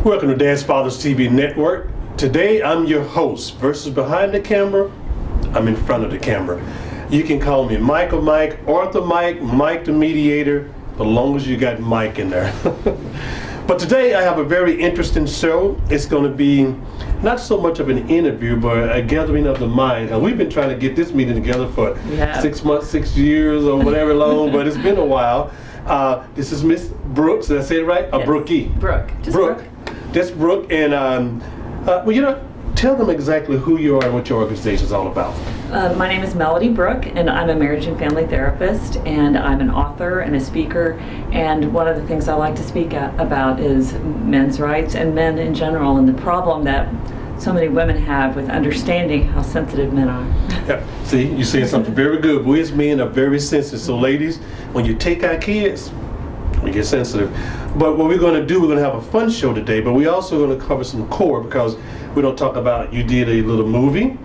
Welcome to Dad's Fathers TV Network. Today I'm your host. Versus behind the camera, I'm in front of the camera. You can call me Michael Mike, Arthur Mike, Mike the Mediator, as long as you got Mike in there. But today I have a very interesting show. It's going to be not so much of an interview, but a gathering of the mind. We've been trying to get this meeting together for 6 months, 6 years, or whatever long, but it's been a while. This is Miss Brooks. Did I say it right? Yes. Brookie. Brooke. Just Brooke. That's Brooke. And tell them exactly who you are and what your organization is all about. My name is Melody Brooke, and I'm a marriage and family therapist, and I'm an author and a speaker. And one of the things I like to speak about is men's rights and men in general, and the problem that so many women have with understanding how sensitive men are. Yeah. See, you're saying something very good. We as men are very sensitive. So ladies, when you take our kids, we get sensitive. But what we're going to do, we're going to have a fun show today, but we're also going to cover some core, because we don't talk about, you did a little movie,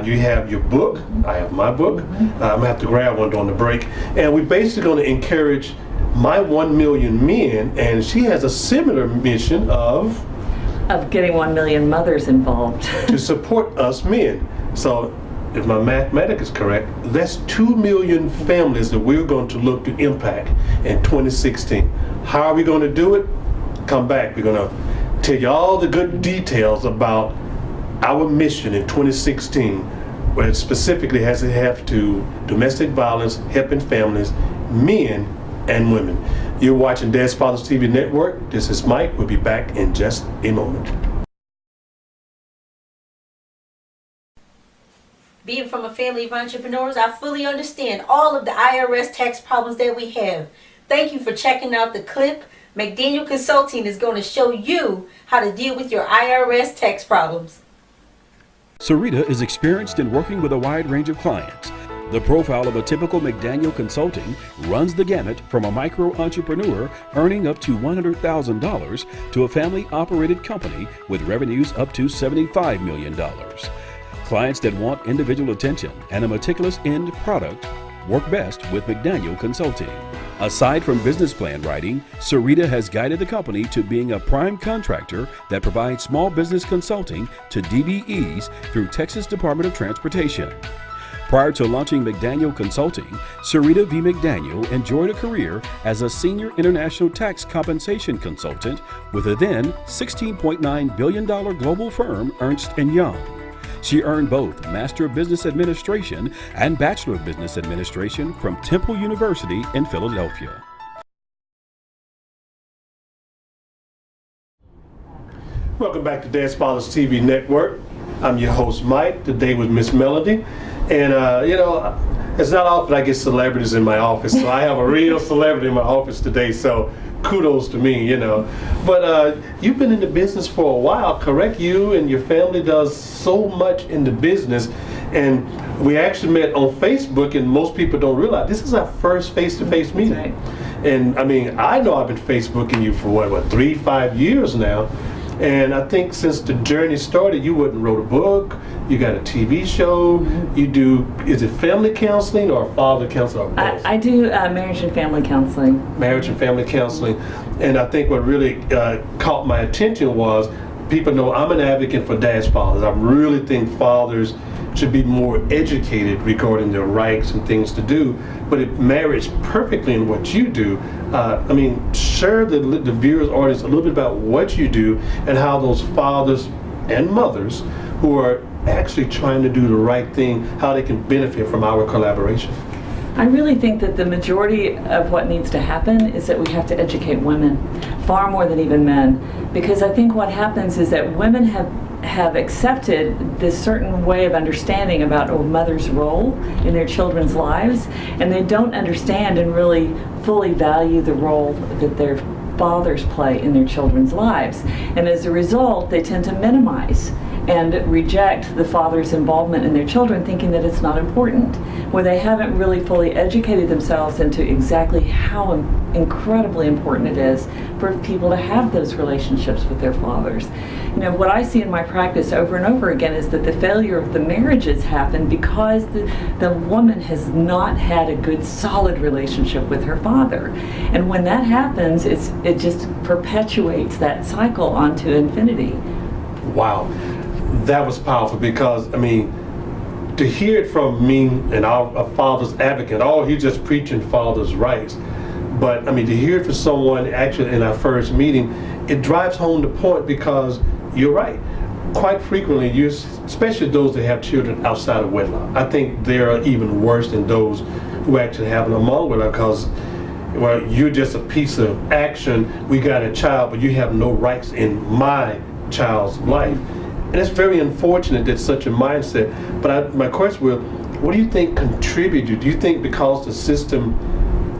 you have your book, I have my book, I'm going to have to grab one during the break, and we're basically going to encourage my 1 million men, and she has a similar mission of Getting 1 million mothers involved. to support us men. So if my mathematics is correct, that's 2 million families that we're going to look to impact in 2016. How are we going to do it? Come back. We're going to tell you all the good details about our mission in 2016, where it specifically has to have to domestic violence, helping families, men and women. You're watching Dad's Fathers TV Network. This is Mike. We'll be back in just a moment. Being from a family of entrepreneurs, I fully understand all of the IRS tax problems that we have. Thank you for checking out the clip. McDaniel Consulting is going to show you how to deal with your IRS tax problems. Sarita is experienced in working with a wide range of clients. The profile of a typical McDaniel Consulting runs the gamut from a micro entrepreneur earning up to $100,000 to a family-operated company with revenues up to $75 million. Clients that want individual attention and a meticulous end product work best with McDaniel Consulting. Aside from business plan writing, Sarita has guided the company to being a prime contractor that provides small business consulting to DBEs through Texas Department of Transportation. Prior to launching McDaniel Consulting, Sarita V. McDaniel enjoyed a career as a senior international tax compensation consultant with a then $16.9 billion global firm, Ernst & Young. She earned both Master of Business Administration and Bachelor of Business Administration from Temple University in Philadelphia. Welcome back to Dad's Fathers TV Network. I'm your host, Mike. Today with Miss Melody. And, it's not often I get celebrities in my office, so I have a real celebrity in my office today, so kudos to me, But you've been in the business for a while, correct? You and your family does so much in the business, and we actually met on Facebook, and most people don't realize this is our first face-to-face meeting. Right. And I know I've been Facebooking you for what 3-5 years now. And I think since the journey started, you wrote a book, you got a TV show, you do, is it family counseling or father counseling? Or both? I do marriage and family counseling. Marriage and family counseling. And I think what really caught my attention was, people know I'm an advocate for dad's fathers. I really think fathers should be more educated regarding their rights and things to do, but it marries perfectly in what you do. Share the viewers audience a little bit about what you do and how those fathers and mothers who are actually trying to do the right thing, how they can benefit from our collaboration. I really think that the majority of what needs to happen is that we have to educate women, far more than even men. Because I think what happens is that women have accepted this certain way of understanding about a mother's role in their children's lives, and they don't understand and really fully value the role that their fathers play in their children's lives. And as a result, they tend to minimize and reject the father's involvement in their children, thinking that it's not important, where they haven't really fully educated themselves into exactly how incredibly important it is for people to have those relationships with their fathers. what I see in my practice over and over again is that the failure of the marriages happen because the woman has not had a good, solid relationship with her father. And when that happens, it just perpetuates that cycle onto infinity. Wow, that was powerful because, I mean, to hear it from me and our father's advocate, he's just preaching father's rights. But, I mean, to hear it from someone actually in our first meeting, it drives home the point because you're right. Quite frequently, especially those that have children outside of wedlock, I think they're even worse than those who actually have them among wedlock because, well, you're just a piece of action. We got a child, but you have no rights in my child's life. And it's very unfortunate that such a mindset. But my question was, what do you think contributed? Do you think because the system,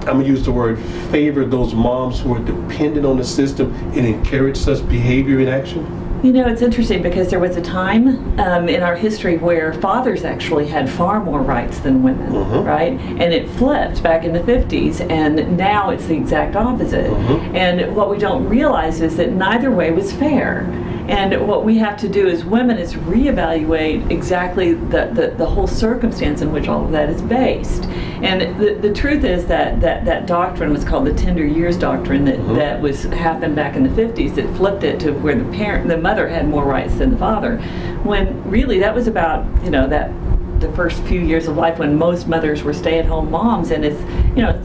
I'm going to use the word, favored those moms who are dependent on the system and encouraged such behavior in action? It's interesting because there was a time in our history where fathers actually had far more rights than women, right? And it flipped back in the 50s, and now it's the exact opposite. And what we don't realize is that neither way was fair. And what we have to do as women is reevaluate exactly the whole circumstance in which all of that is based. And the truth is that doctrine was called the tender years doctrine that happened back in the 50s that flipped it to where the mother had more rights than the father, when really that was about the first few years of life when most mothers were stay-at-home moms, and it's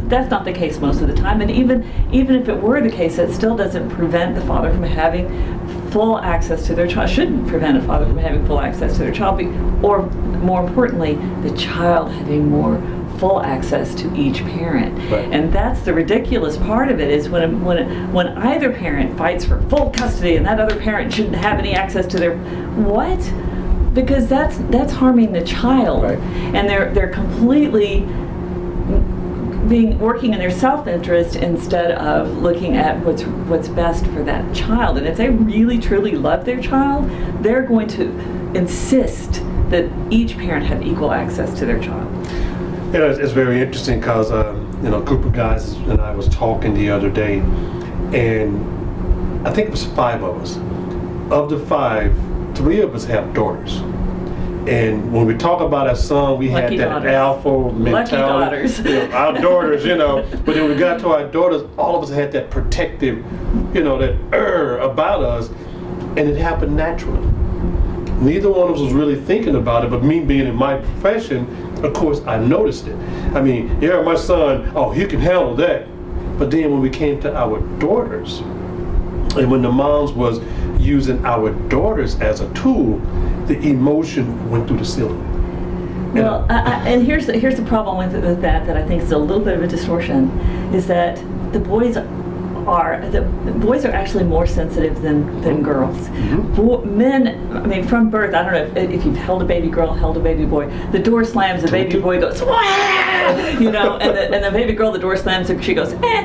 that's not the case most of the time. And even if it were the case, that still doesn't prevent the father from having full access to their child. Shouldn't prevent a father from having full access to their child, or more importantly, the child having more full access to each parent. Right. And that's the ridiculous part of it, is when either parent fights for full custody and that other parent shouldn't have any access to their what? Because that's harming the child. Right. And they're completely working in their self-interest instead of looking at what's best for that child. And if they really truly love their child, they're going to insist that each parent have equal access to their child. It's very interesting because a group of guys and I was talking the other day, and I think it was 5 of us. Of the 5, 3 of us have daughters. And when we talk about our son, we Lucky had that daughters. alpha mentality. Lucky daughters. Our daughters, But then we got to our daughters, all of us had that protective, that about us, and it happened naturally. Neither one of us was really thinking about it, but me being in my profession, of course, I noticed it. I mean, my son, he can handle that. But then when we came to our daughters, and when the moms was using our daughters as a tool, the emotion went through the ceiling. Well, and here's the problem with that I think is a little bit of a distortion, is that the boys are actually more sensitive than girls. Men, from birth, I don't know if you've held a baby girl, held a baby boy, the door slams, the baby boy goes, wah! And the baby girl, the door slams, and she goes, eh.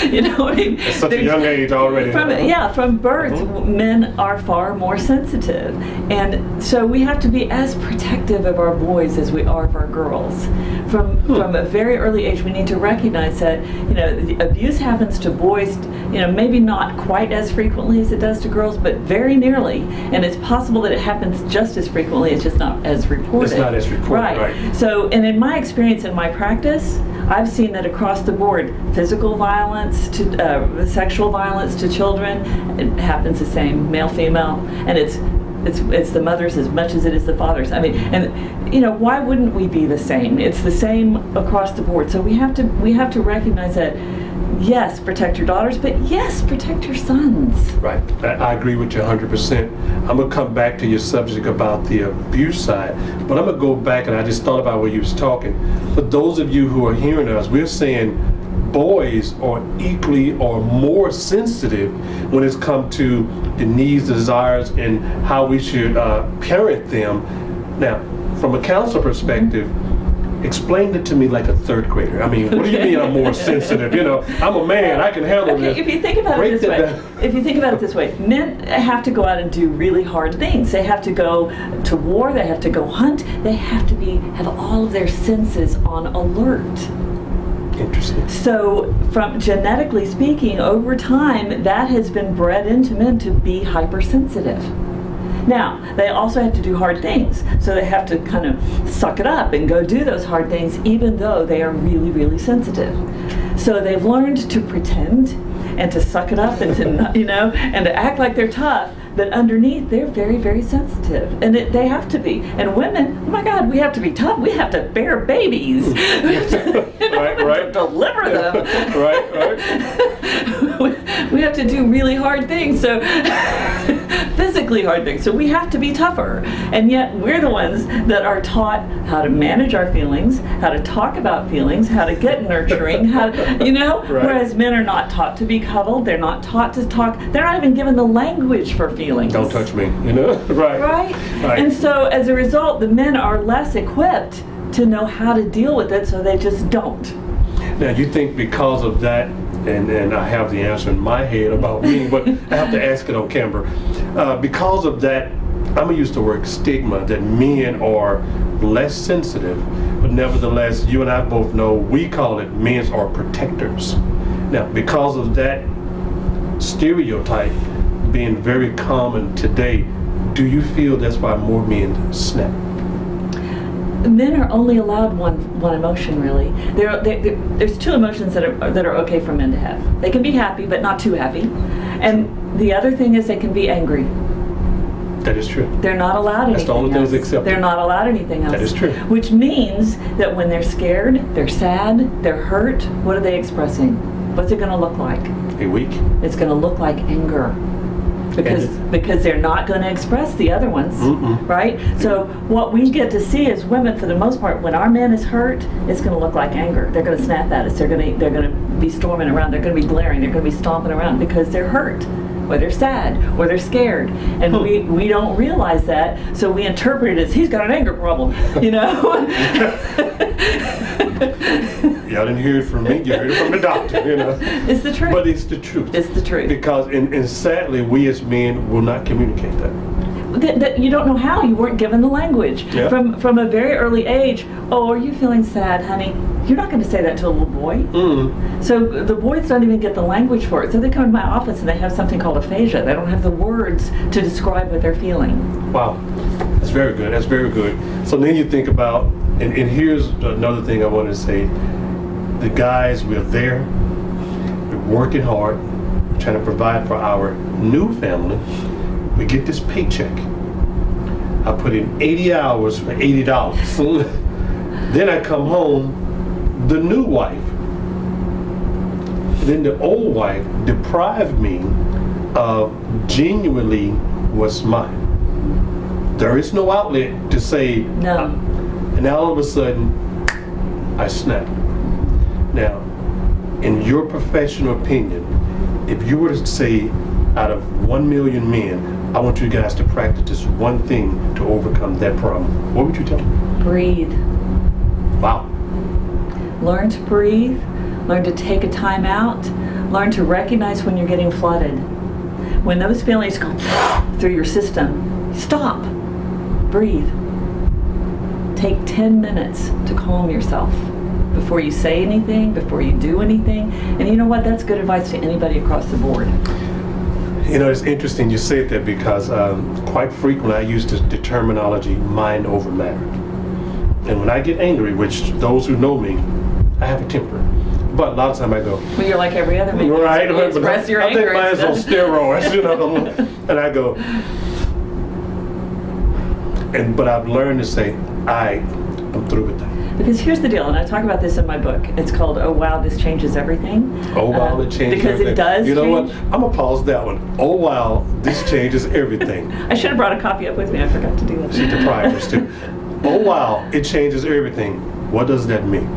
At such a young age already. From birth, men are far more sensitive. And so we have to be as protective of our boys as we are of our girls. From a very early age, we need to recognize that, the abuse happens to boys, maybe not quite as frequently as it does to girls, but very nearly. And it's possible that it happens just as frequently, it's just not as reported. It's not as reported, right. So, and in my experience, in my practice, I've seen that across the board, physical violence to sexual violence to children, it happens the same, male, female, and it's the mothers as much as it is the fathers. I mean, and why wouldn't we be the same? It's the same across the board. So we have to recognize that. Yes, protect your daughters, but yes, protect your sons. Right. I agree with you 100%. I'm going to come back to your subject about the abuse side, but I'm going to go back, and I just thought about where you was talking. For those of you who are hearing us, we're saying boys are equally or more sensitive when it's come to the needs, the desires, and how we should parent them. Now, from a counselor perspective, explain it to me like a 3rd grader. I mean, what do you mean I'm more sensitive? I'm a man, I can handle this. If you think about it this way, men have to go out and do really hard things. They have to go to war, they have to go hunt, they have to have all of their senses on alert. Interesting. So, from genetically speaking, over time, that has been bred into men to be hypersensitive. Now, they also have to do hard things, so they have to kind of suck it up and go do those hard things, even though they are really, really sensitive. So they've learned to pretend and to suck it up and to, and to act like they're tough, but underneath they're very, very sensitive, and they have to be. And women, oh my God, we have to be tough. We have to bear babies, Right. deliver them. Right. We have to do really hard things, so physically hard things. So we have to be tougher, and yet we're the ones that are taught how to manage our feelings, how to talk about feelings, how to get nurturing, how to, Right. Whereas men are not taught to be cuddled. They're not taught to talk. They're not even given the language for feelings. Don't touch me, Right. Right? Right. And so as a result, the men are less equipped to know how to deal with it, so they just don't. Now, you think because of that, and I have the answer in my head about me, but I have to ask it on camera. Because of that, I'm going to use the word stigma, that men are less sensitive, but nevertheless, you and I both know we call it men are protectors. Now, because of that stereotype being very common today, do you feel that's why more men snap? Men are only allowed one emotion, really. There's two emotions that are okay for men to have. They can be happy, but not too happy. And the other thing is they can be angry. That is true. They're not allowed anything else. That's the only thing that's accepted. They're not allowed anything else. That is true. Which means that when they're scared, they're sad, they're hurt, what are they expressing? What's it going to look like? A week. It's going to look like anger. Because they're not going to express the other ones, right? So what we get to see as women, for the most part, when our man is hurt, it's going to look like anger. They're going to snap at us. They're going to be storming around. They're going to be glaring. They're going to be stomping around because they're hurt, or they're sad, or they're scared, and we don't realize that. So we interpret it as he's got an anger problem, Y'all didn't hear it from me, you heard it from the doctor, It's the truth. But it's the truth. It's the truth. Because, and sadly, we as men will not communicate that. That you don't know how. You weren't given the language. Yeah. From a very early age. Oh, are you feeling sad, honey? You're not going to say that to a little boy. So the boys don't even get the language for it. So they come to my office and they have something called aphasia. They don't have the words to describe what they're feeling. Wow, that's very good. That's very good. So then you think about, and here's another thing I want to say. The guys, we're there, we're working hard, trying to provide for our new family. We get this paycheck. I put in 80 hours for $80. Then I come home, the new wife, then the old wife deprived me of genuinely what's mine. There is no outlet to say, No. and now all of a sudden, I snap. Now, in your professional opinion, if you were to say, out of 1 million men, I want you guys to practice this one thing to overcome that problem, what would you tell them? Breathe. Wow. Learn to breathe. Learn to take a time out. Learn to recognize when you're getting flooded. When those feelings go through your system, stop. Breathe. Take 10 minutes to calm yourself before you say anything, before you do anything. And you know what? That's good advice to anybody across the board. It's interesting you say that because quite frequently I use the terminology mind over matter. And when I get angry, which those who know me, I have a temper. But a lot of time I go, Well, you're like every other man. right, You express your I anger. think mine's on steroids, and I go, but I've learned to say, I'm through with that. Because here's the deal, and I talk about this in my book. It's called "Oh Wow, This Changes Everything." Oh wow, it changes because everything. it does. You know change. what? I'm gonna pause that one. Oh wow, this changes everything. I should have brought a copy up with me. I forgot to do that. She's deprived us too. Oh wow, it changes everything. What does that mean?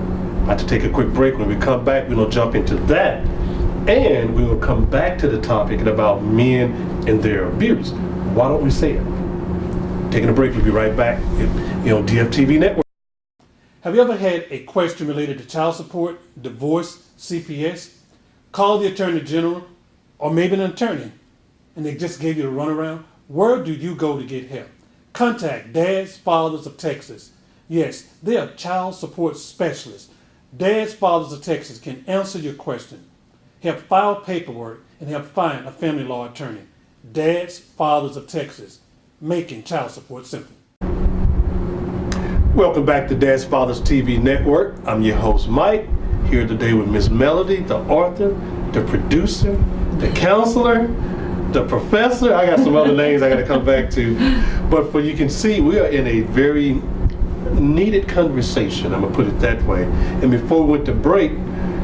I have to take a quick break. When we come back, we're gonna jump into that, and we will come back to the topic about men and their abuse. Why don't we say it? Taking a break. We'll be right back. DFTV Network. Have you ever had a question related to child support, divorce, CPS? Call the Attorney General or maybe an attorney and they just gave you a runaround? Where do you go to get help? Contact Dads, Fathers of Texas. Yes, they are child support specialists. Dads, Fathers of Texas can answer your question, help file paperwork, and help find a family law attorney. Dads, Fathers of Texas, making child support simple. Welcome back to Dad's Fathers TV Network. I'm your host, Mike, here today with Miss Melody, the author, the producer, the counselor, the professor. I got some other names I got to come back to. But you can see, we are in a very needed conversation, I'm going to put it that way. And before we went to break,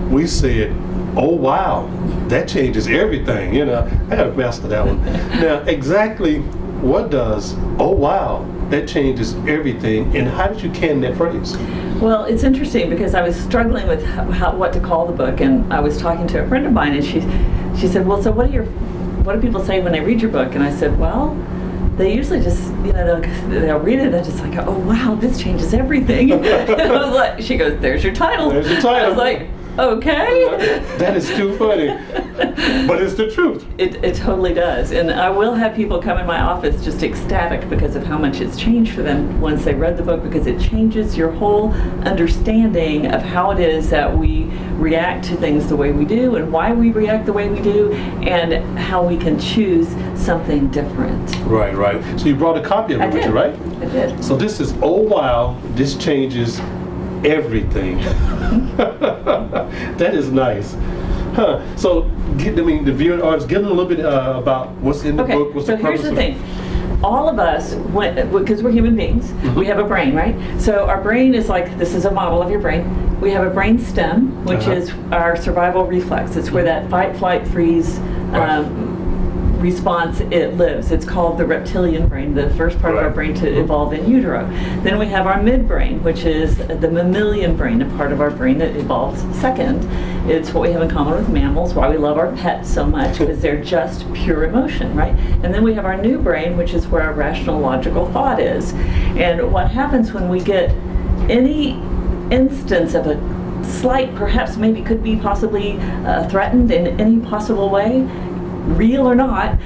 we said, oh wow, that changes everything. You know, I got to master that one. Now, exactly what does, oh wow, that changes everything, and how did you can that phrase? Well, it's interesting because I was struggling with what to call the book, and I was talking to a friend of mine, and she said, well, so what do people say when they read your book? And I said, well, they usually just, they'll read it and just like, oh wow, this changes everything. And I was like, she goes, there's your title. There's your title. I was like, okay. That is too funny, but it's the truth. It totally does. And I will have people come in my office just ecstatic because of how much it's changed for them once they read the book, because it changes your whole understanding of how it is that we react to things the way we do, and why we react the way we do, and how we can choose something different. Right. So you brought a copy of it with you, right? I did. So this is, oh wow, this changes everything. That is nice. Huh. So, the viewing audience, give them a little bit about what's in the book, what's the purpose here's the of it. thing. All of us, because we're human beings, we have a brain, right? So our brain is like, this is a model of your brain. We have a brain stem, which is our survival reflex. It's where that fight, flight, freeze response it lives. It's called the reptilian brain, the first part of our brain to evolve in utero. Then we have our midbrain, which is the mammalian brain, a part of our brain that evolves second. It's what we have in common with mammals, why we love our pets so much, because they're just pure emotion, right? And then we have our new brain, which is where our rational, logical thought is. And what happens when we get any instance of a slight, perhaps maybe could be possibly threatened in any possible way, real or not,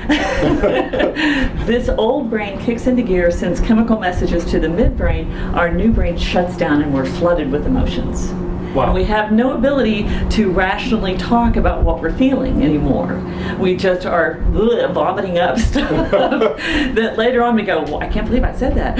this old brain kicks into gear, sends chemical messages to the midbrain, our new brain shuts down, and we're flooded with emotions. Wow. And we have no ability to rationally talk about what we're feeling anymore. We just are vomiting up stuff that later on we go, well, I can't believe I said that.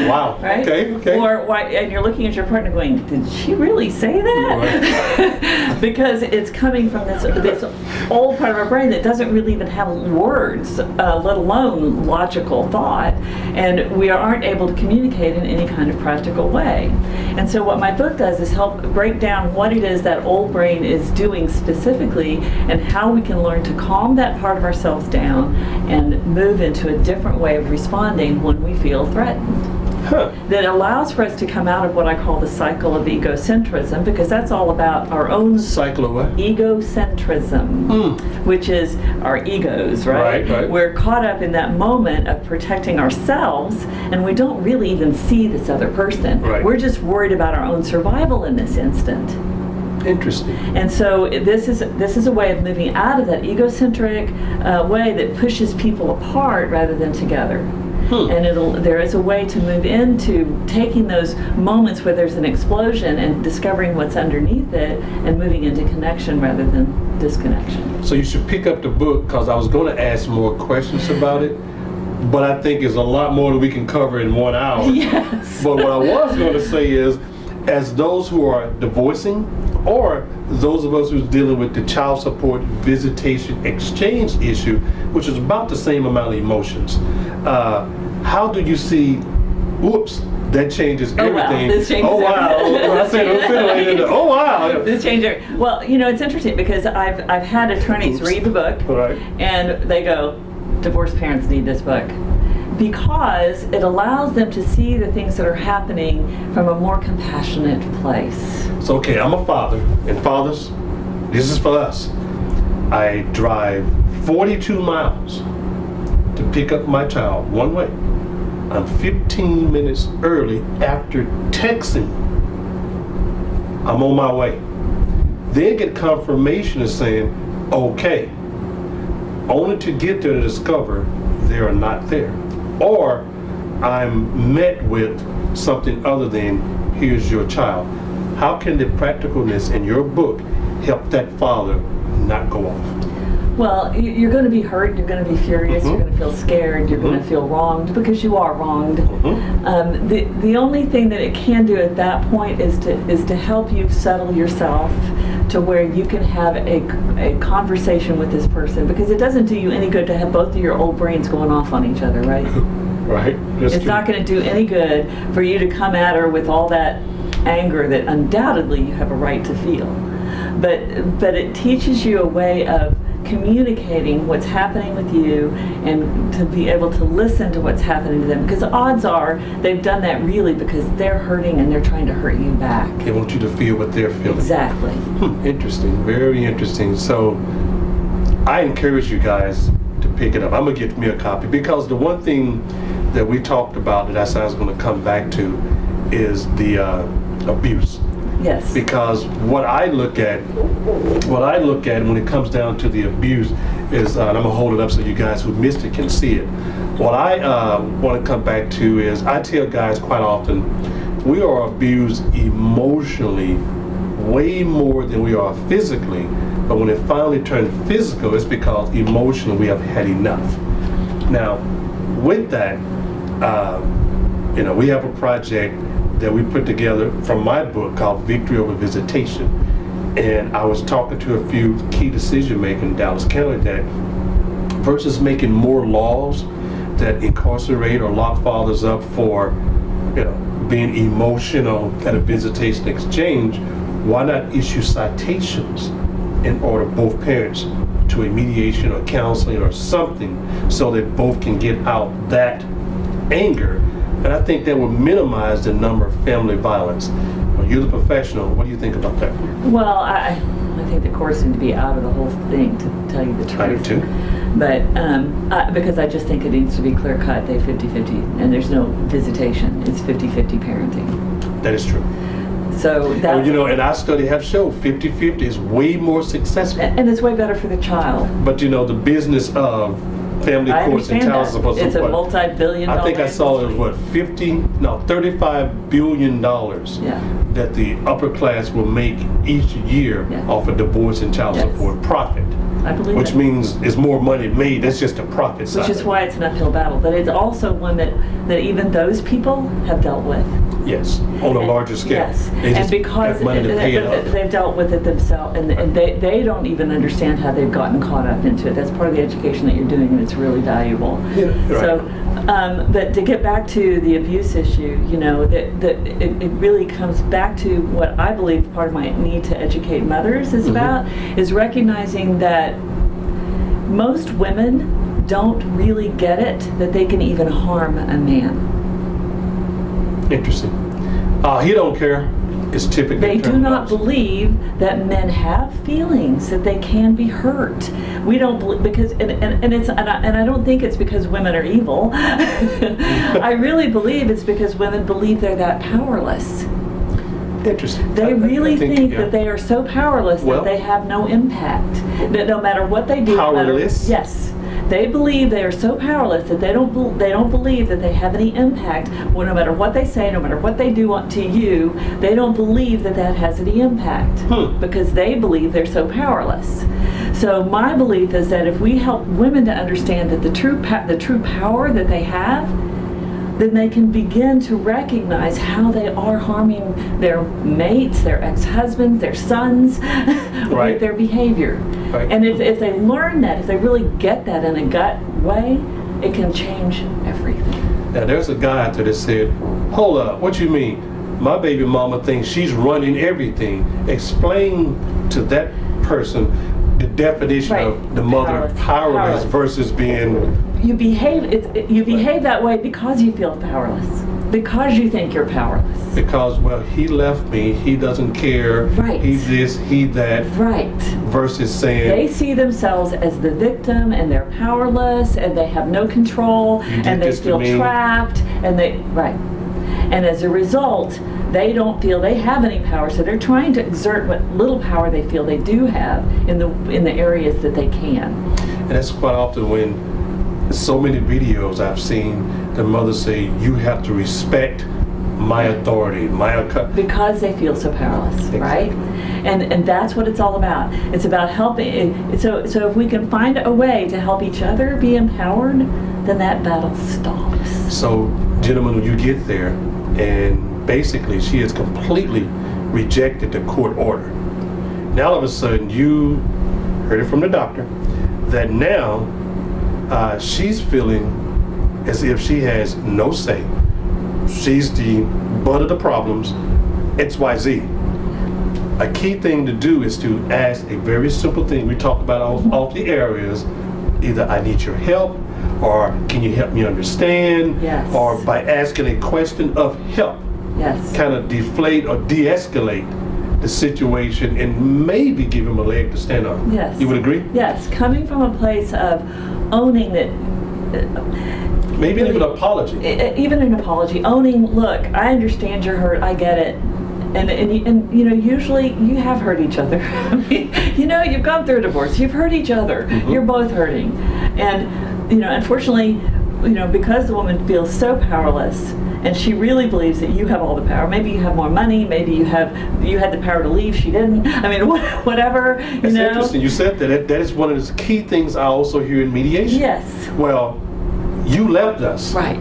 Wow. Right? Okay. Or and you're looking at your partner going, did she really say that? Right. Because it's coming from this old part of our brain that doesn't really even have words, let alone logical thought, and we aren't able to communicate in any kind of practical way. And so what my book does is help break down what it is that old brain is doing specifically, and how we can learn to calm that part of ourselves down and move into a different way of responding when we feel threatened. That allows for us to come out of what I call the cycle of egocentrism, because that's all about our own Cycle of what? egocentrism, which is our egos, right? Right. We're caught up in that moment of protecting ourselves, and we don't really even see this other person. Right. We're just worried about our own survival in this instant. Interesting. And so this is a way of moving out of that egocentric way that pushes people apart rather than together. And there is a way to move into taking those moments where there's an explosion and discovering what's underneath it, and moving into connection rather than disconnection. So you should pick up the book, because I was going to ask more questions about it, but I think there's a lot more that we can cover in 1 hour. Yes. But what I was going to say is, as those who are divorcing, or those of us who's dealing with the child support visitation exchange issue, which is about the same amount of emotions, how do you see, whoops, that changes everything. Wow, this changes oh wow, everything. I said, oh wow. This changes. Well, it's interesting because I've had attorneys read the book, Right. and they go, divorced parents need this book, because it allows them to see the things that are happening from a more compassionate place. So, okay, I'm a father, and fathers, this is for us. I drive 42 miles to pick up my child one way. I'm 15 minutes early after texting. I'm on my way. Then get confirmation of saying, okay, only to get there to discover they are not there. Or I'm met with something other than, here's your child. How can the practicalness in your book help that father not go off? Well, you're going to be hurt, you're going to be furious, you're going to feel scared, you're going to feel wronged because you are wronged. The only thing that it can do at that point is to help you settle yourself to where you can have a conversation with this person, because it doesn't do you any good to have both of your old brains going off on each other, right? Right. That's It's true. not going to do any good for you to come at her with all that anger that undoubtedly you have a right to feel. But it teaches you a way of communicating what's happening with you and to be able to listen to what's happening to them, because the odds are they've done that really because they're hurting and they're trying to hurt you back. They want you to feel what they're feeling. Exactly. Interesting, very interesting. So I encourage you guys to pick it up. I'm gonna get me a copy, because the one thing that we talked about that I said I was gonna come back to is the abuse. Yes. Because what I look at when it comes down to the abuse is, and I'm gonna hold it up so you guys who missed it can see it. What I want to come back to is, I tell guys quite often, we are abused emotionally way more than we are physically. But when it finally turned physical, it's because emotionally we have had enough. Now, with that, we have a project that we put together from my book called Victory Over Visitation. And I was talking to a few key decision makers in Dallas County that versus making more laws that incarcerate or lock fathers up for being emotional at a visitation exchange, why not issue citations in order both parents to a mediation or counseling or something, so that both can get out that anger. And I think that will minimize the number of family violence. You're the professional. What do you think about that? Well, I think the courts need to be out of the whole thing, to tell you the truth. I do too. But because I just think it needs to be clear cut, they 50-50, and there's no visitation. It's 50-50 parenting. That is true. So that, And our study have shown 50-50 is way more successful. and it's way better for the child. But the business of family I courts and understand child that. support. It's a multi-billion-dollar I think I saw it was industry. $35 billion Yeah. that the upper class will make each year Yeah. off of divorce and child Yes. support profit. I believe Which that. means it's more money made. That's just the profit side. Which is of it. why it's an uphill battle. But it's also one that even those people have dealt with. Yes, on a larger scale. Yes, They and just because have money to pay it off. they've dealt with it themselves, and they don't even understand how they've gotten caught up into it. That's part of the education that you're doing, and it's really valuable. Yeah, right. So, but to get back to the abuse issue, it really comes back to what I believe part of my need to educate mothers is about, is recognizing that most women don't really get it that they can even harm a man. Interesting. He don't care. It's typically They do not terminology. believe that men have feelings, that they can be hurt. We don't believe, because and I don't think it's because women are evil. I really believe it's because women believe they're that powerless. Interesting. They I really think yeah. that they are so powerless Well- that they have no impact. That no matter what they do, no matter- Powerless? yes. They believe they are so powerless that they don't believe that they have any impact. Well, no matter what they say, no matter what they do to you, they don't believe that has any impact because they believe they're so powerless. So my belief is that if we help women to understand that the true power that they have, then they can begin to recognize how they are harming their mates, their ex-husbands, their sons, Right. with their behavior. Right. And if they learn that, if they really get that in a gut way, it can change everything. Now there's a guy out there that said, hold up, what you mean? My baby mama thinks she's running everything. Explain to that person the definition Right. of the mother Powerless. powerless versus being You behave that way because you feel powerless, because you think you're powerless. because, well, he left me, he doesn't care, Right. he this, he that, Right. versus saying, They see themselves as the victim, and they're powerless, and they have no control, You did and they this to feel me. trapped, and and as a result, they don't feel they have any power, so they're trying to exert what little power they feel they do have in the areas that they can. and that's quite often when so many videos I've seen the mothers say, you have to respect my authority, Because they feel so powerless, Exactly. right? And that's what it's all about. It's about helping. So if we can find a way to help each other be empowered, then that battle stops. So, gentlemen, when you get there, and basically she has completely rejected the court order. Now all of a sudden you heard it from the doctor that now she's feeling as if she has no say. She's the butt of the problems, XYZ. A key thing to do is to ask a very simple thing. We talked about all the areas. Either I need your help, or can you help me understand? Yes. Or by asking a question of help, Yes. kind of deflate or de-escalate the situation and maybe give him a leg to stand on. Yes. You would agree? Yes. Coming from a place of owning that. Maybe even an apology. Even an apology, owning, look, I understand you're hurt, I get it. And you know, usually you have hurt each other. I mean, you know, you've gone through a divorce, you've hurt each other, you're both hurting. And, you know, unfortunately, you know, because the woman feels so powerless and she really believes that you have all the power, maybe you have more money, maybe you had the power to leave, she didn't. I mean, whatever, you It's know. interesting. You said that. That is one of the key things I also hear in mediation. Yes. Well, you left us. Right.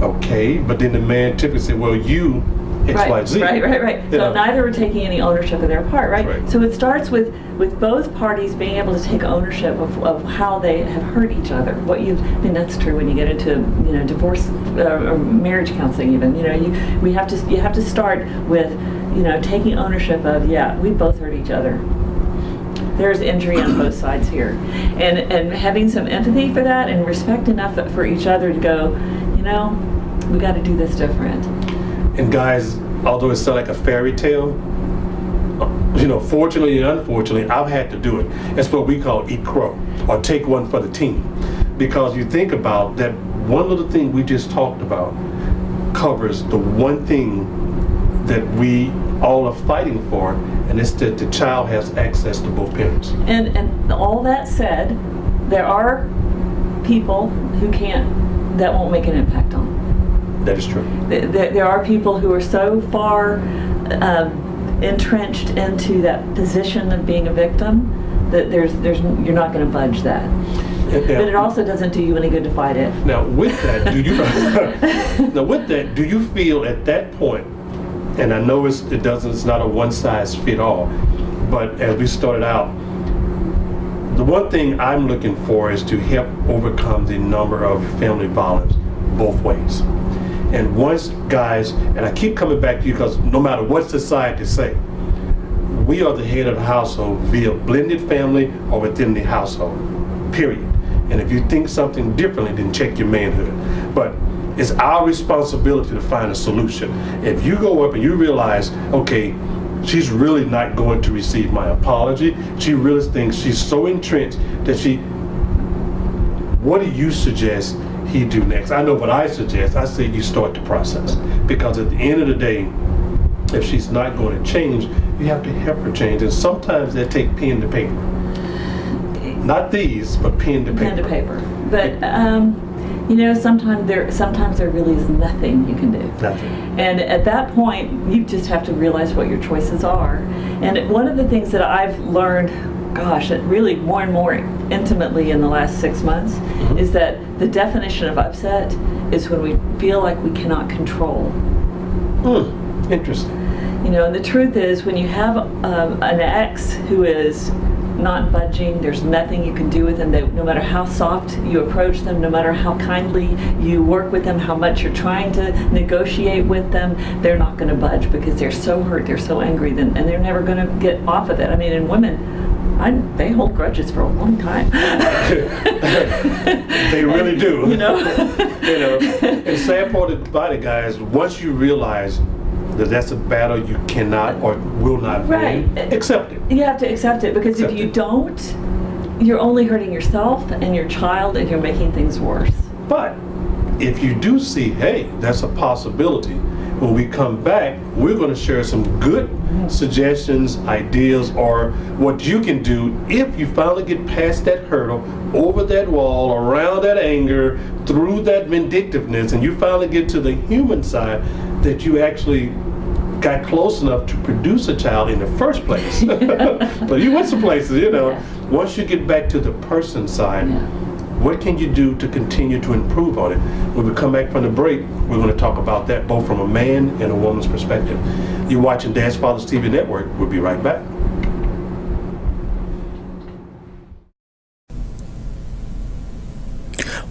Okay, but then the man took it and said, well, you, XYZ. Right. You So know. neither are taking any ownership of their part, right? Right. So it starts with both parties being able to take ownership of how they have hurt each other. I mean, that's true when you get into, you know, divorce or marriage counseling even. You know, you have to start with, you know, taking ownership of, yeah, we both hurt each other. There's injury on both sides here. And having some empathy for that and respect enough for each other to go, you know, we got to do this different. And guys, although it sounds like a fairy tale, you know, fortunately and unfortunately, I've had to do it. It's what we call eat crow, or take one for the team. Because you think about that one little thing we just talked about covers the one thing that we all are fighting for, and it's that the child has access to both parents. And all that said, there are people that won't make an impact on. That is true. There are people who are so far entrenched into that position of being a victim that you're not going to budge that. But it also doesn't do you any good to fight it. Now, with that, do you feel at that point, and I know it's not a one size fit all, but as we started out, the one thing I'm looking for is to help overcome the number of family violence both ways. And once, guys, and I keep coming back to you because no matter what society say, we are the head of the household via blended family or within the household, period. And if you think something differently, then check your manhood. But it's our responsibility to find a solution. If you go up and you realize, okay, she's really not going to receive my apology, she really thinks she's so entrenched that what do you suggest he do next? I know what I suggest. I say you start the process. Because at the end of the day, if she's not going to change, you have to help her change. And sometimes that takes pen to paper. Not these, but pen to paper. Pen to paper. But you know, sometimes there really is nothing you can do. Nothing. And at that point, you just have to realize what your choices are. And one of the things that I've learned, really more and more intimately in the last 6 months, is that the definition of upset is when we feel like we cannot control. Interesting. You know, and the truth is, when you have an ex who is not budging, there's nothing you can do with them. No matter how soft you approach them, no matter how kindly you work with them, how much you're trying to negotiate with them, they're not going to budge because they're so hurt, they're so angry, and they're never going to get off of it. I mean, in women, they hold grudges for a long time. They really do. You know? You know, and sad part about it, guys, once you realize that that's a battle you cannot or will not win, accept it. You have to accept it, because if you don't, you're only hurting yourself and your child, and you're making things worse. But if you do see, hey, that's a possibility, when we come back, we're going to share some good suggestions, ideas, or what you can do if you finally get past that hurdle, over that wall, around that anger, through that vindictiveness, and you finally get to the human side. that you actually got close enough to produce a child in the first place. But you went some places, you know. Yeah. Once you get back to the person side, Yeah. what can you do to continue to improve on it? When we come back from the break, we're going to talk about that both from a man and a woman's perspective. You're watching Dads Fathers TV Network. We'll be right back.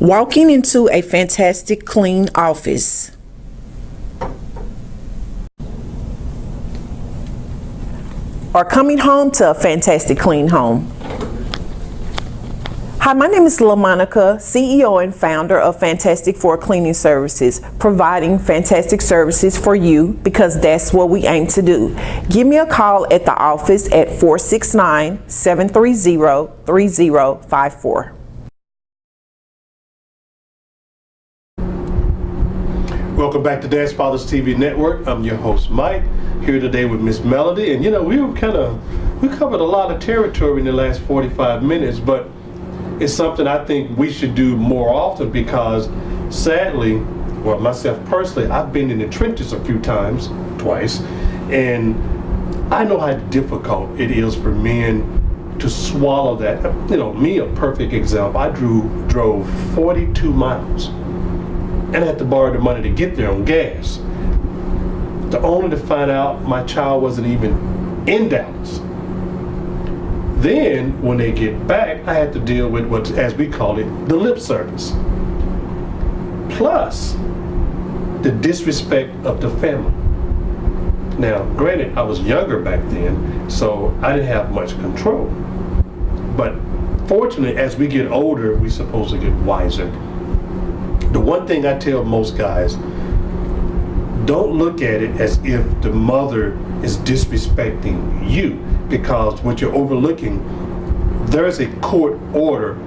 Walking into a fantastic clean office. Or coming home to a fantastic clean home. Hi, my name is LaMonica, CEO and founder of Fantastic Four Cleaning Services, providing fantastic services for you because that's what we aim to do. Give me a call at the office at 469-730-3054. Welcome back to Dads Fathers TV Network. I'm your host, Mike, here today with Miss Melody. And you know, we covered a lot of territory in the last 45 minutes, but it's something I think we should do more often because sadly, well, myself personally, I've been in the trenches a few times, twice, and I know how difficult it is for men to swallow that. You know, me, a perfect example, I drove 42 miles and I had to borrow the money to get there on gas. Only to find out my child wasn't even in Dallas. Then, when they get back, I had to deal with what, as we call it, the lip service. Plus, the disrespect of the family. Now, granted, I was younger back then, so I didn't have much control. But fortunately, as we get older, we're supposed to get wiser. The one thing I tell most guys, don't look at it as if the mother is disrespecting you, because what you're overlooking, there's a court order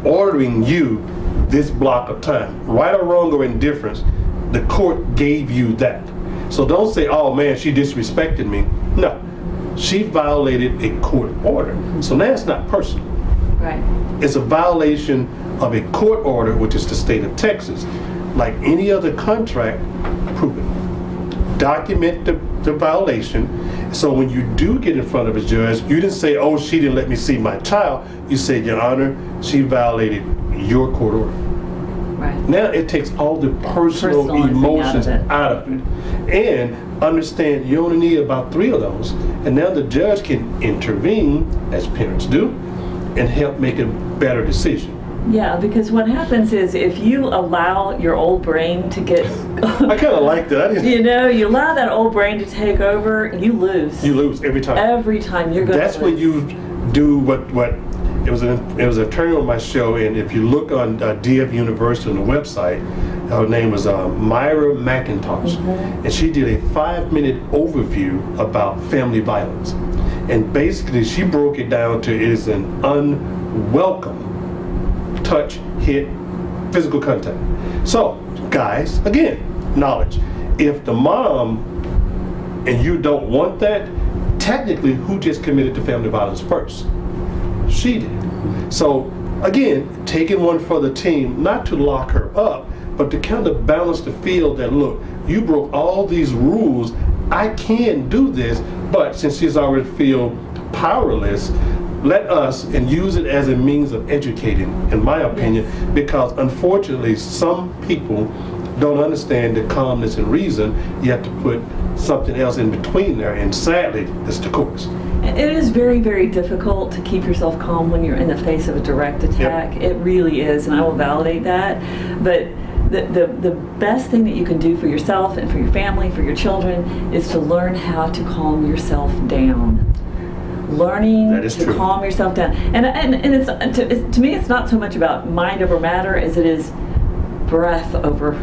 ordering you this block of time. Right or wrong or indifference, the court gave you that. So don't say, oh man, she disrespected me. No, she violated a court order. So now it's not personal. Right. It's a violation of a court order, which is the state of Texas. Like any other contract, prove it. Document the violation. So when you do get in front of a judge, you didn't say, oh, she didn't let me see my child. You said, Your Honor, she violated your court order. Right. Now it takes all the personal Personalizing emotions out of out of it. And understand you only need about 3 of those. And now the judge can intervene, as parents do, and help make a better decision. Yeah, because what happens is if you allow your old brain to get, I kind of like that. I didn't, you know, you allow that old brain to take over, you lose. you lose every time. Every time you're going to lose. That's when you do what it was an attorney on my show, and if you look on DF University on the website, her name was Myra McIntosh, and she did a 5-minute overview about family violence. And basically she broke it down to it is an unwelcome touch, hit, physical contact. So, guys, again, knowledge. If the mom and you don't want that, technically, who just committed to family violence first? She did. So, again, taking one for the team, not to lock her up, but to kind of balance the field that, look, you broke all these rules, I can do this, but since she's already feel powerless, let us and use it as a means of educating, in my opinion, because unfortunately some people don't understand the calmness and reason. You have to put something else in between there, and sadly, it's the courts. It is very, very difficult to keep yourself calm when you're in the face of a direct attack. Yep. It really is, and I will validate that. But the best thing that you can do for yourself and for your family, for your children, is to learn how to calm yourself down. Learning That is to true. calm yourself down, and it's to me, it's not so much about mind over matter as it is breath over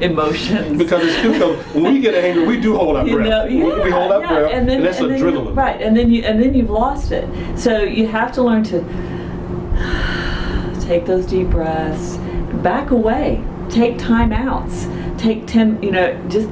emotions. Because it's true, because when we get angry, we do hold our You breath. know, we hold our breath, and that's adrenaline. Right, and then you've lost it. So you have to learn to take those deep breaths, back away, take time outs, take 10. You know, just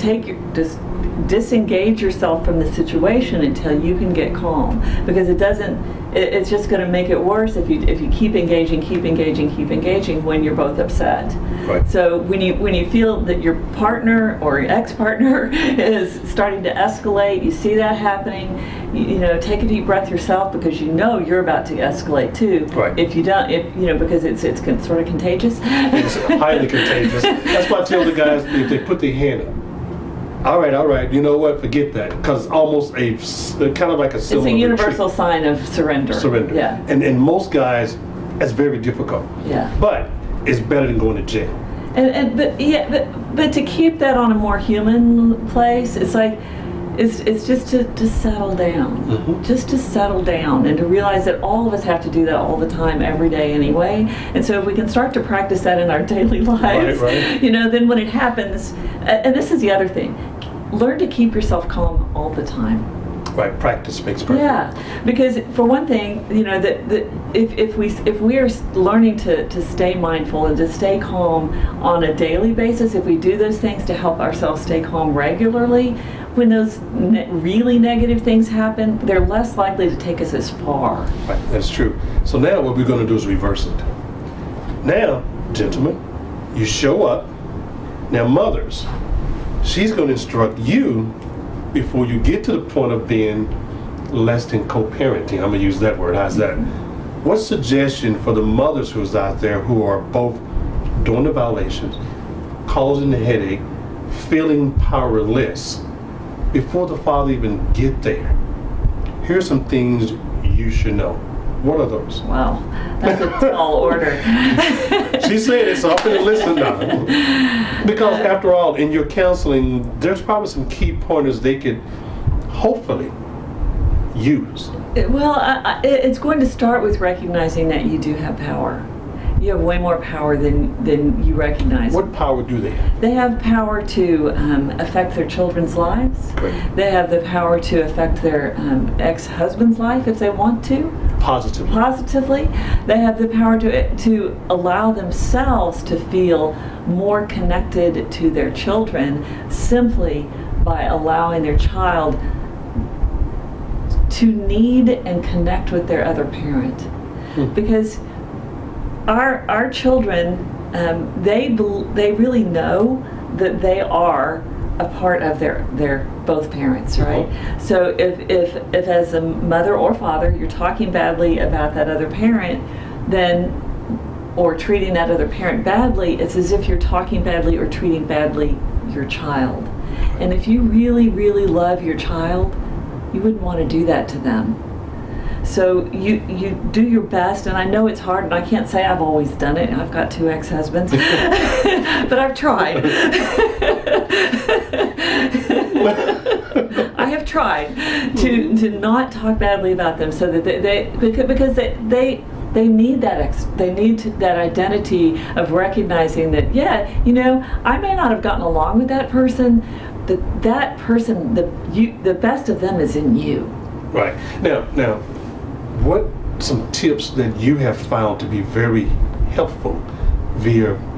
disengage yourself from the situation until you can get calm, because it's just going to make it worse if you keep engaging when you're both upset. Right. So when you feel that your partner or your ex-partner is starting to escalate, you see that happening, you know, take a deep breath yourself, because you know you're about to escalate too. Right. If you don't, because it's sort of contagious. It's highly contagious. That's why I tell the guys, if they put their hand up, all right, you know what, forget that, because almost kind of like a It's symbol a of universal retreat. sign of surrender. Surrender. Yeah. And most guys, that's very difficult. Yeah. But it's better than going to jail. But to keep that on a more human place, it's like it's just to settle down, Mm-hmm. just to settle down, and to realize that all of us have to do that all the time, every day anyway. And so if we can start to practice that in our daily lives, Right. you know, then when it happens, and this is the other thing, learn to keep yourself calm all the time. Right, practice makes perfect. Yeah, because for one thing, you know, if we are learning to stay mindful and to stay calm on a daily basis, if we do those things to help ourselves stay calm regularly, when those really negative things happen, they're less likely to take us as far. Right, that's true. So now what we're going to do is reverse it. Now, gentlemen, you show up. Now, mothers, she's going to instruct you before you get to the point of being less than co-parenting. I'm going to use that word. How's that? What suggestion for the mothers who's out there who are both doing the violations, causing the headache, feeling powerless, before the father even get there? Here's some things you should know. What are those? Wow, that's a tall order. She said it, so I'm going to listen now. Because after all, in your counseling, there's probably some key pointers they could hopefully use. Well, it's going to start with recognizing that you do have power. You have way more power than you recognize. What power do they have? They have power to affect their children's lives. Great. They have the power to affect their ex-husband's life if they want to, Positively. positively. They have the power to allow themselves to feel more connected to their children simply by allowing their child to need and connect with their other parent. Because our children, they really know that they are a part of their both parents, right? So if as a mother or father you're talking badly about that other parent, then, or treating that other parent badly, it's as if you're talking badly or treating badly your child. And if you really, really love your child, you wouldn't want to do that to them. So you do your best, and I know it's hard, and I can't say I've always done it. I've got 2 ex-husbands, but I've tried. I have tried to not talk badly about them, so that they need that identity of recognizing that, yeah, you know, I may not have gotten along with that person, but that person, the best of them is in you. Right. Now, what some tips that you have found to be very helpful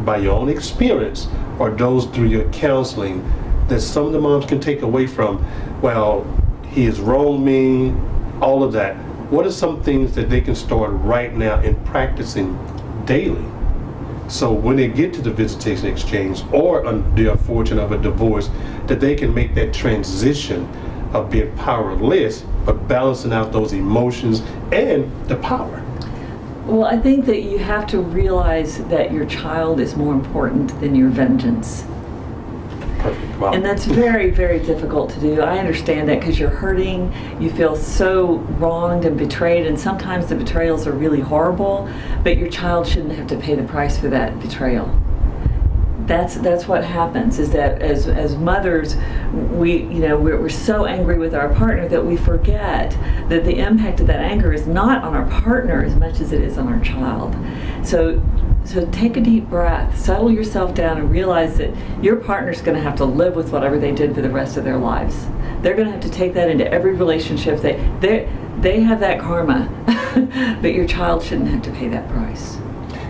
by your own experience, or those through your counseling, that some of the moms can take away from, well, he has wronged me, all of that. What are some things that they can start right now in practicing daily? So when they get to the visitation exchange or the unfortunate of a divorce, that they can make that transition of being powerless, but balancing out those emotions and the power. Well, I think that you have to realize that your child is more important than your vengeance. Perfect. Wow. And that's very, very difficult to do. I understand that, because you're hurting, you feel so wronged and betrayed, and sometimes the betrayals are really horrible, but your child shouldn't have to pay the price for that betrayal. That's what happens, is that as mothers, we're so angry with our partner that we forget that the impact of that anger is not on our partner as much as it is on our child. So take a deep breath, settle yourself down, and realize that your partner's going to have to live with whatever they did for the rest of their lives. They're going to have to take that into every relationship. They have that karma, but your child shouldn't have to pay that price.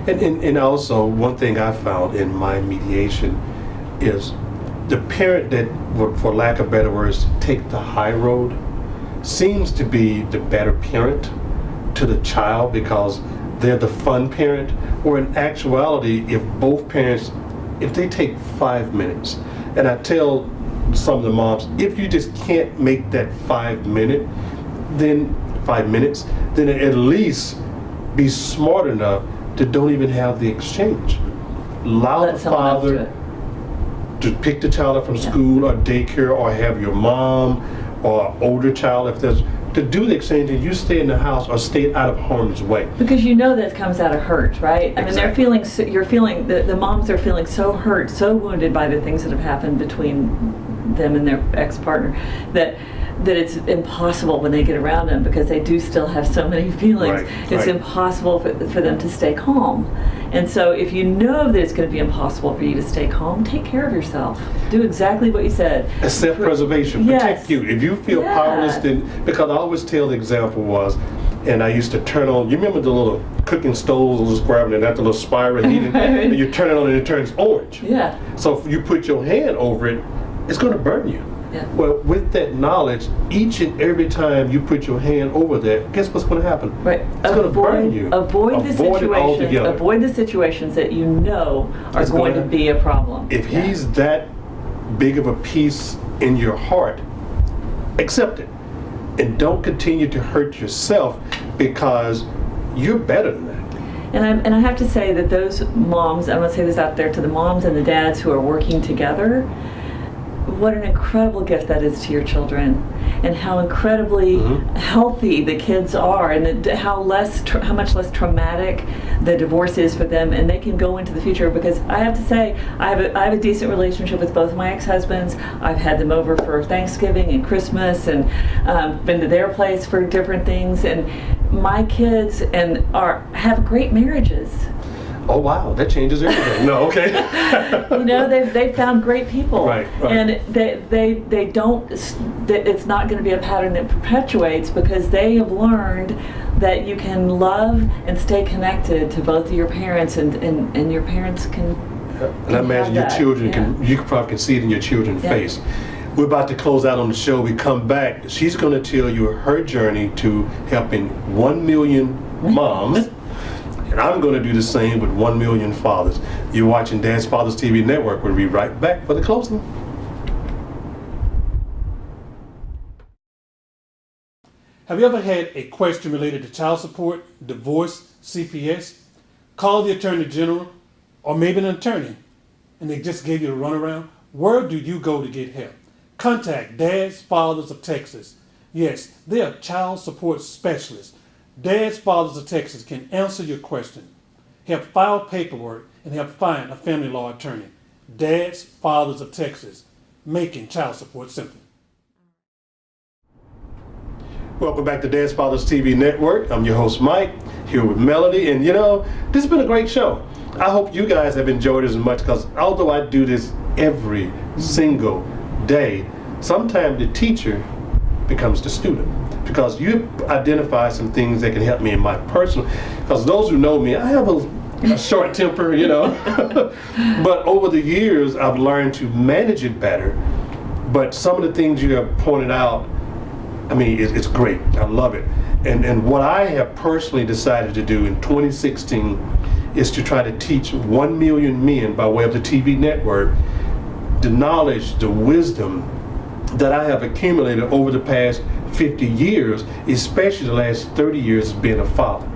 And also, one thing I found in my mediation is the parent that, for lack of better words, take the high road seems to be the better parent to the child because they're the fun parent. Or in actuality, if both parents, if they take 5 minutes, and I tell some of the moms, if you just can't make that 5 minutes, then at least be smart enough to don't even have the exchange. Allow Let the someone else do father it. to pick the child up from Yeah. school or daycare, or have your mom or older child, if there's, to do the exchange, and you stay in the house or stay out of harm's way. Because you know that comes out of hurt, right? I mean, they're Exactly. feeling, you're feeling, the moms are feeling so hurt, so wounded by the things that have happened between them and their ex-partner, that it's impossible when they get around them, because they do still have so many feelings. Right, It's right. impossible for them to stay calm. And so if you know that it's going to be impossible for you to stay calm, take care of yourself. Do exactly what you said. Self-preservation, Yes. protect you. If you feel Yeah. powerless, then, because I always tell the example was, and I used to turn on, you remember the little cooking stoves, little square, and that little spiral heating, Right. and you turn it on and it turns orange. Yeah. So if you put your hand over it, it's going to burn you. Yeah. Well, with that knowledge, each and every time you put your hand over that, guess what's going to happen? Right. It's going to burn you. Avoid the it situations. altogether. Avoid the situations that you know are It's going to gonna- be a problem. If Yeah. he's that big of a piece in your heart, accept it. And don't continue to hurt yourself, because you're better than that. And I have to say that those moms, I'm going to say this out there to the moms and the dads who are working together, what an incredible gift that is to your children, and how incredibly healthy the kids are, and how much less traumatic the divorce is for them, and they can go into the future. Because I have to say, I have a decent relationship with both of my ex-husbands. I've had them over for Thanksgiving and Christmas, and been to their place for different things, and my kids have great marriages. Oh wow, that changes everything. No, okay. You know, they've found great people, Right. And they don't. It's not going to be a pattern that perpetuates, because they have learned that you can love and stay connected to both of your parents, and your parents can. And I imagine your that, children yeah. you probably can see it in your children's Yeah. face. We're about to close out on the show. We come back. She's going to tell you her journey to helping 1 million moms. And I'm going to do the same with 1 million fathers. You're watching Dad's Fathers TV Network. We'll be right back for the closing. Have you ever had a question related to child support, divorce, CPS? Call the Attorney General, or maybe an attorney, and they just gave you a runaround? Where do you go to get help? Contact Dad's Fathers of Texas. Yes, they are child support specialists. Dad's Fathers of Texas can answer your question, help file paperwork, and help find a family law attorney. Dad's Fathers of Texas, making child support simple. Welcome back to Dad's Fathers TV Network. I'm your host, Mike, here with Melody. And you know, this has been a great show. I hope you guys have enjoyed it as much, because although I do this every single day, sometimes the teacher becomes the student, because you identify some things that can help me in my personal, because those who know me, I have a short temper, you know. But over the years, I've learned to manage it better. But some of the things you have pointed out, I mean, it's great. I love it. And what I have personally decided to do in 2016 is to try to teach 1 million men by way of the TV network the knowledge, the wisdom that I have accumulated over the past 50 years, especially the last 30 years as being a father.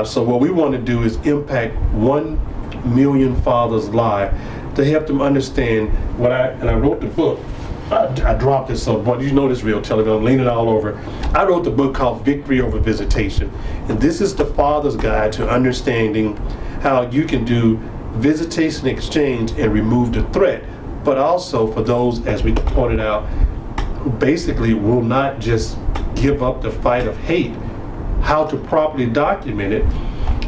So what we want to do is impact 1 million fathers' lives to help them understand what I wrote the book. I dropped this, so boy, you know this real television, I'm leaning all over. I wrote the book called Victory Over Visitation. And this is the father's guide to understanding how you can do visitation exchange and remove the threat. But also for those, as we pointed out, who basically will not just give up the fight of hate, how to properly document it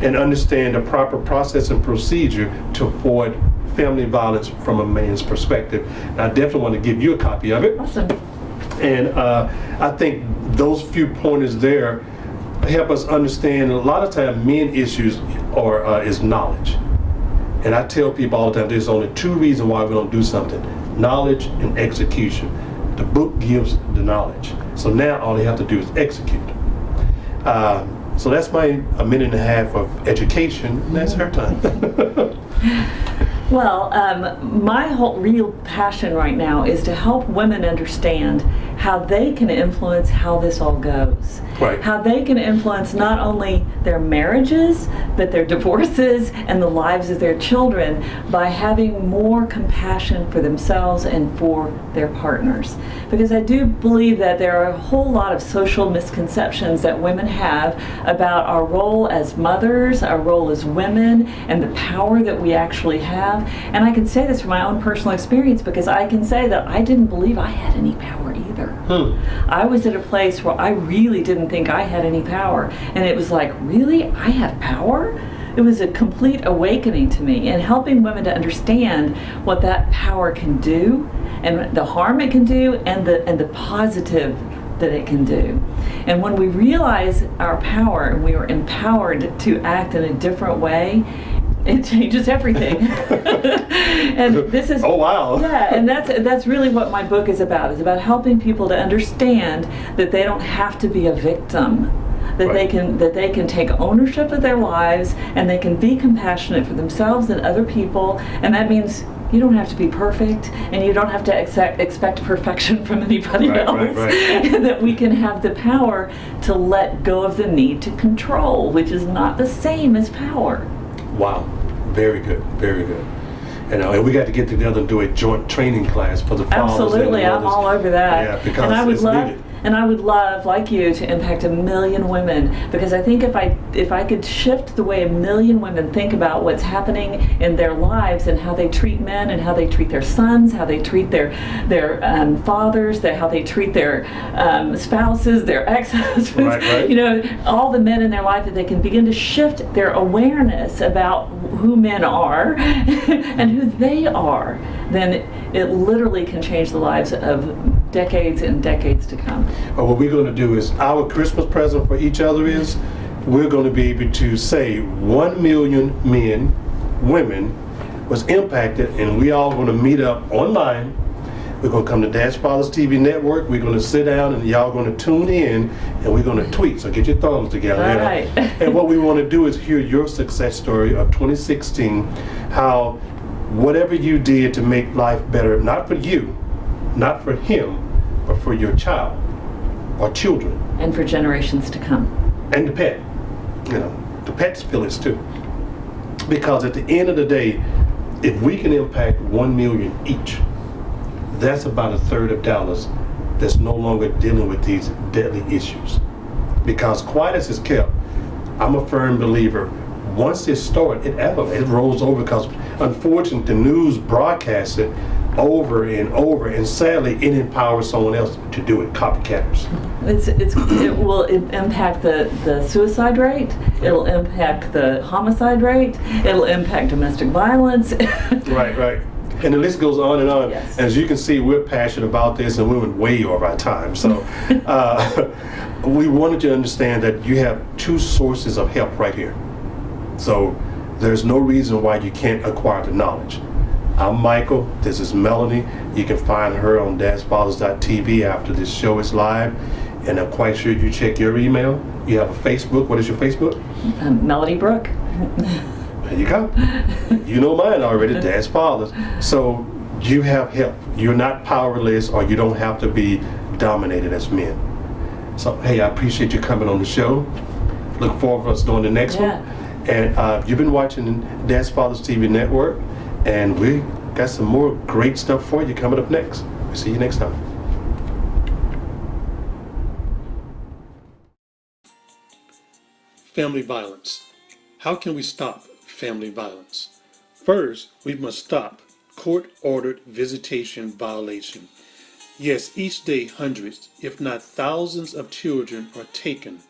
and understand the proper process and procedure to avoid family violence from a man's perspective. And I definitely want to give you a copy of it. Awesome. And I think those few pointers there help us understand a lot of time men issues is knowledge. And I tell people all the time, there's only 2 reasons why we don't do something: knowledge and execution. The book gives the knowledge. So now all you have to do is execute. So that's a minute and a half of education, and that's her time. Well, my whole real passion right now is to help women understand how they can influence how this all goes. Right. How they can influence not only their marriages, but their divorces and the lives of their children by having more compassion for themselves and for their partners. Because I do believe that there are a whole lot of social misconceptions that women have about our role as mothers, our role as women, and the power that we actually have. And I can say this from my own personal experience because I can say that I didn't believe I had any power either. I was at a place where I really didn't think I had any power. And it was like, really? I have power? It was a complete awakening to me, and helping women to understand what that power can do and the harm it can do and the positive that it can do. And when we realize our power and we are empowered to act in a different way, it changes everything. And this is, Oh, wow. yeah, and that's really what my book is about. It's about helping people to understand that they don't have to be a victim. That Right. they can take ownership of their lives, and they can be compassionate for themselves and other people. And that means you don't have to be perfect, and you don't have to expect perfection from anybody Right, else. right, right. And that we can have the power to let go of the need to control, which is not the same as power. Wow, very good, very good. And we got to get together and do a joint training class for the fathers. Absolutely, and the I'm mothers. all over that. Yeah, because and I would it's love, needed. and I would love, like you, to impact 1 million women, because I think if I could shift the way 1 million women think about what's happening in their lives and how they treat men and how they treat their sons, how they treat their fathers, how they treat their spouses, their ex-husbands, Right. you know, all the men in their life, that they can begin to shift their awareness about who men are and who they are, then it literally can change the lives of decades and decades to come. But what we're going to do is, our Christmas present for each other is, we're going to be able to say 1 million men, women was impacted, and we all going to meet up online. We're going to come to Dash Fathers TV Network. We're going to sit down, and y'all going to tune in, and we're going to tweet. So get your thumbs together. All you know. right. And what we want to do is hear your success story of 2016, how whatever you did to make life better, not for you, not for him, but for your child or children. And for generations to come. And the pet. You know, the pets feel it too. Because at the end of the day, if we can impact 1 million each, that's about a third of Dallas that's no longer dealing with these deadly issues. Because quiet as it's kept, I'm a firm believer, once it starts, it rolls over, because unfortunately the news broadcasts it over and over, and sadly it empowers someone else to do it, copycatters. It will impact the suicide rate, it'll impact the homicide rate, it'll impact domestic violence. Right. And the list goes on and on. Yes. As you can see, we're passionate about this, and we went way over our time. So we wanted you to understand that you have 2 sources of help right here. So there's no reason why you can't acquire the knowledge. I'm Michael, this is Melanie. You can find her on DashFathers.tv after this show is live. And I'm quite sure you check your email. You have a Facebook. What is your Facebook? Melody Brooke. There you go. You know mine already, Dash Fathers. So you have help. You're not powerless, or you don't have to be dominated as men. So, hey, I appreciate you coming on the show. Look forward to us doing the next one. And you've been watching Dash Fathers TV Network, and we got some more great stuff for you coming up next. We'll see you next time. Family violence. How can we stop family violence? First, we must stop court-ordered visitation violation. Yes, each day hundreds, if not thousands of children are taken.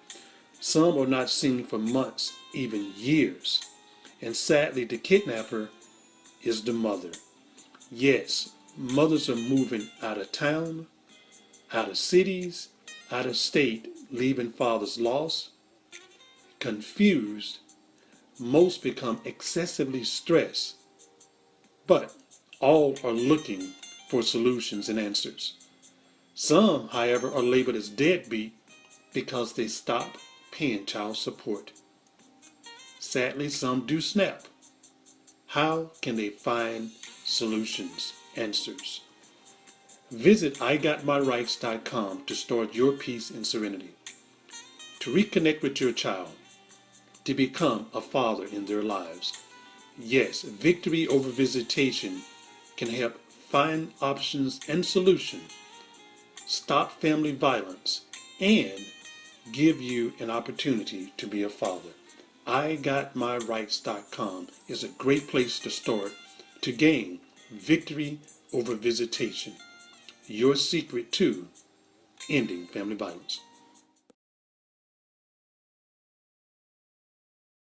Some are not seen for months, even years. And sadly, the kidnapper is the mother. Yes, mothers are moving out of town, out of cities, out of state, leaving fathers lost, confused. Most become excessively stressed, but all are looking for solutions and answers. Some, however, are labeled as deadbeat because they stop paying child support. Sadly, some do snap. How can they find solutions, answers? Visit IGotMyRights.com to start your peace and serenity, to reconnect with your child, to become a father in their lives. Yes, victory over visitation can help find options and solutions, stop family violence, and give you an opportunity to be a father. IGotMyRights.com is a great place to start to gain victory over visitation, your secret to ending family violence.